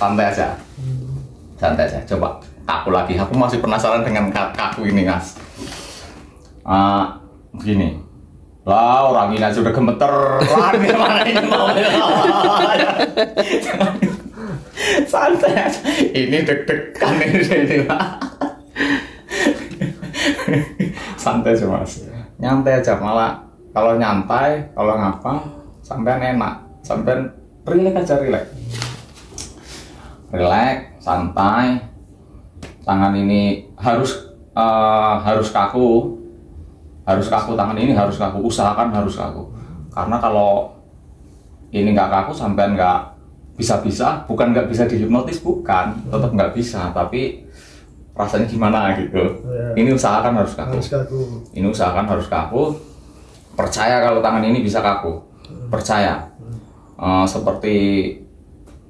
santai aja. Santai aja, coba kaku lagi. Aku masih penasaran dengan kaku ini, Mas. Begini. Lah, orang ini aja udah gemeter. Lah, gimana ini mau? Santai aja. Ini deg-degan ini, Pak. Santai aja, Mas. Nyantai aja, malah kalau nyantai, kalau ngapa, sampean enak. Sampean relax aja, relax. Relax, santai. Tangan ini harus kaku. Harus kaku, tangan ini harus kaku. Usahakan harus kaku. Karena kalau ini nggak kaku, sampean nggak bisa-bisa. Bukan nggak bisa dihipnotis, bukan. Tetap nggak bisa. Tapi rasanya gimana gitu. Ini usahakan harus kaku. Ini usahakan harus kaku. Percaya kalau tangan ini bisa kaku. Percaya. Seperti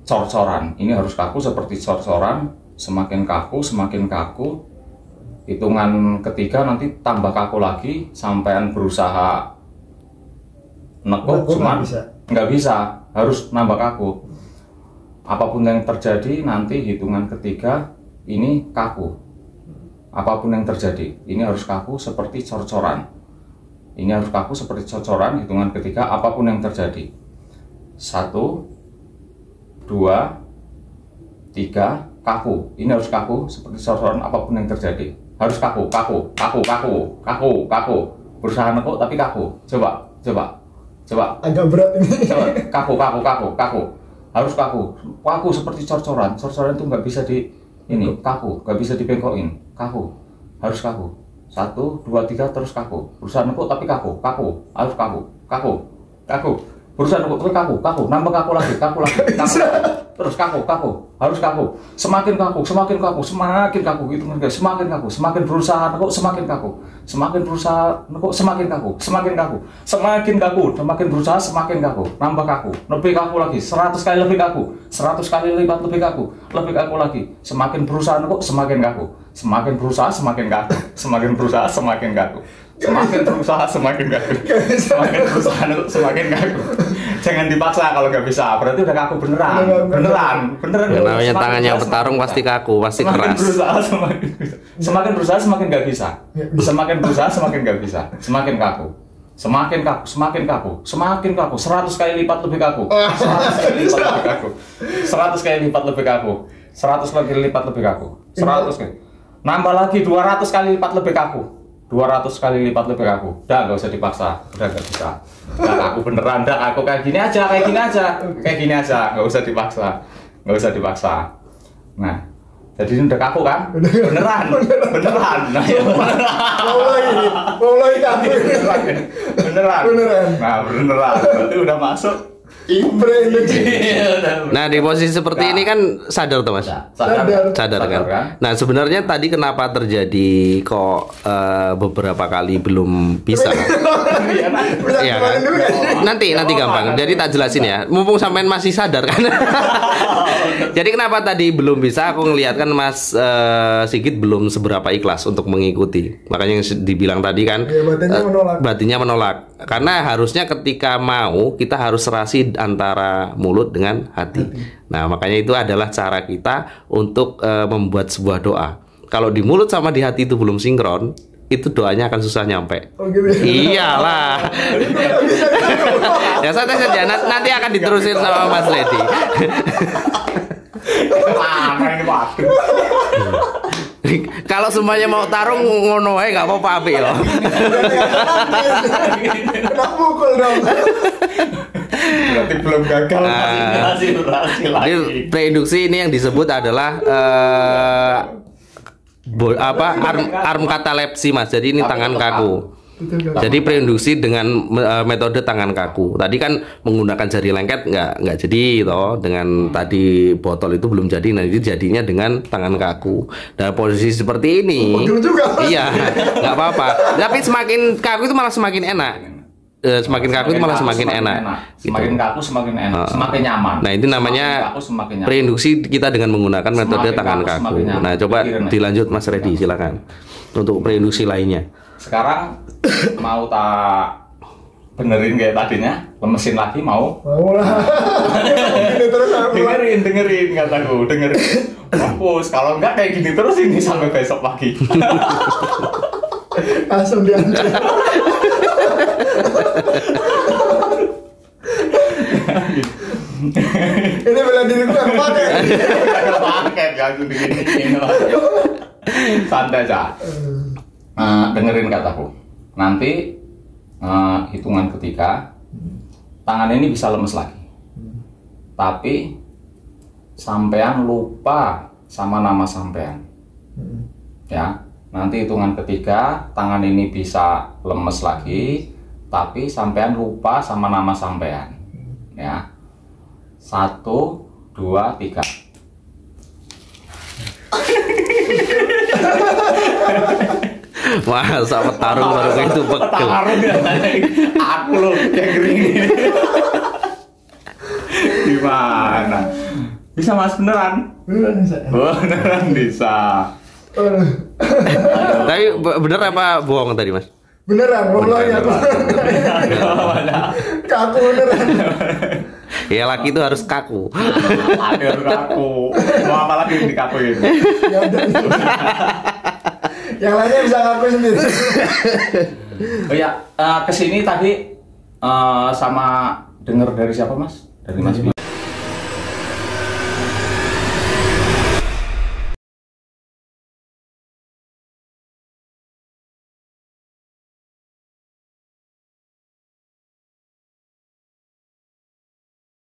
cor-coran, ini harus kaku seperti cor-coran, semakin kaku, hitungan ketiga nanti tambah kaku lagi, sampean berusaha nekuk cuman nggak bisa, harus nambah kaku. Apapun yang terjadi nanti hitungan ketiga ini kaku. Apapun yang terjadi, ini harus kaku seperti cor-coran. Ini harus kaku seperti cor-coran, hitungan ketiga apapun yang terjadi. 1, 2, 3, kaku. Ini harus kaku seperti cor-coran apapun yang terjadi. Harus kaku. Berusaha nekuk tapi kaku. Coba. Agak berat ini. Coba kaku. Harus kaku. Kaku seperti cor-coran. Cor-coran itu nggak bisa kaku, nggak bisa dibengkokin. Kaku. Harus kaku. 1, 2, 3 terus kaku. Berusaha nekuk tapi kaku. Harus kaku. Berusaha nekuk tapi kaku. Nambah kaku lagi. Terus kaku. Harus kaku. Semakin kaku gitu guys. Semakin berusaha nekuk semakin kaku. Semakin berusaha nekuk semakin kaku. Semakin berusaha semakin kaku. Nambah kaku. Lebih kaku lagi. 100 kali lebih kaku. 100 kali lipat lebih kaku. Lebih kaku lagi. Semakin berusaha nekuk semakin kaku. Semakin berusaha semakin kaku. Semakin berusaha semakin kaku. Jangan dipaksa kalau nggak bisa, berarti udah kaku beneran. Ya, namanya tangannya petarung pasti kaku, pasti keras. Semakin berusaha semakin nggak bisa. Semakin berusaha semakin nggak bisa. Semakin kaku. 100 kali lipat lebih kaku. 100 kali lipat lebih kaku. 100 kali. Nambah lagi 200 kali lipat lebih kaku. 200 kali lipat lebih kaku. Udah nggak usah dipaksa. Udah nggak bisa. Udah kaku beneran. Udah aku kayak gini aja. Nggak usah dipaksa. Nah, jadi ini udah kaku kan? Beneran. Nah, ya Mulai kaku. Beneran. Nah, beneran. Berarti udah masuk. Nah, di posisi seperti ini kan sadar tuh Mas? Sadar kan? Nah, sebenarnya tadi kenapa terjadi kok beberapa kali belum bisa? Iya kan? Nanti gampang. Jadi tak jelasin ya. Mumpung sampean masih sadar kan? Jadi kenapa tadi belum bisa? Aku ngelihat kan Mas Sigit belum seberapa ikhlas untuk mengikuti. Makanya yang dibilang tadi kan batinnya menolak. Karena harusnya ketika mau kita harus serasi antara mulut dengan hati. Nah, makanya itu adalah cara kita untuk membuat sebuah doa. Kalau di mulut sama di hati itu belum sinkron, itu doanya akan susah nyampe. Iyalah. Ya santai saja. Nanti akan diterusin sama Mas Ledi. Kalau semuanya mau tarung ngono ae gak apa-apa apik loh. Kena pukul dong. Berarti belum gagal, masih berhasil lagi. Preinduksi ini yang disebut adalah arm katalepsi Mas. Jadi ini tangan kaku. Jadi preinduksi dengan metode tangan kaku. Tadi kan menggunakan jari lengket nggak jadi toh. Dengan tadi botol itu belum jadi. Nah ini jadinya dengan tangan kaku. Dan posisi seperti ini, iya nggak apa-apa. Tapi semakin kaku itu malah semakin enak. Semakin kaku itu malah semakin enak. Semakin kaku semakin enak, semakin nyaman. Nah itu namanya preinduksi kita dengan menggunakan metode tangan kaku. Nah coba dilanjut Mas Redi, silakan untuk preinduksi lainnya. Sekarang mau tak benerin kayak tadinya, lemesin lagi mau? Mau lah. Gini terus dengerin kataku, dengerin. Fokus, kalau enggak kayak gini terus ini sampai besok pagi. Langsung diambil. Ini bela diri gue gak pakai. Gak pakai, langsung digini. Santai aja. Dengerin kataku. Nanti hitungan ketiga, tangan ini bisa lemes lagi. Tapi sampean lupa sama nama sampean. Ya, nanti hitungan ketiga, tangan ini bisa lemes lagi, tapi sampean lupa sama nama sampean. Ya. 1, 2, 3. Masa petarung baru itu pegel. Petarung ya, aku loh yang gering ini. Gimana? Bisa Mas beneran? Beneran bisa. Tapi bener apa bohong tadi Mas? Beneran, wallahi aku. Kaku beneran. Ya laki itu harus kaku. Laki harus kaku. Mau apa lagi yang dikakuin? Ya udah. Yang lainnya bisa ngaku sendiri. Oh ya, kesini tadi sama denger dari siapa Mas? Dari Mas Bima.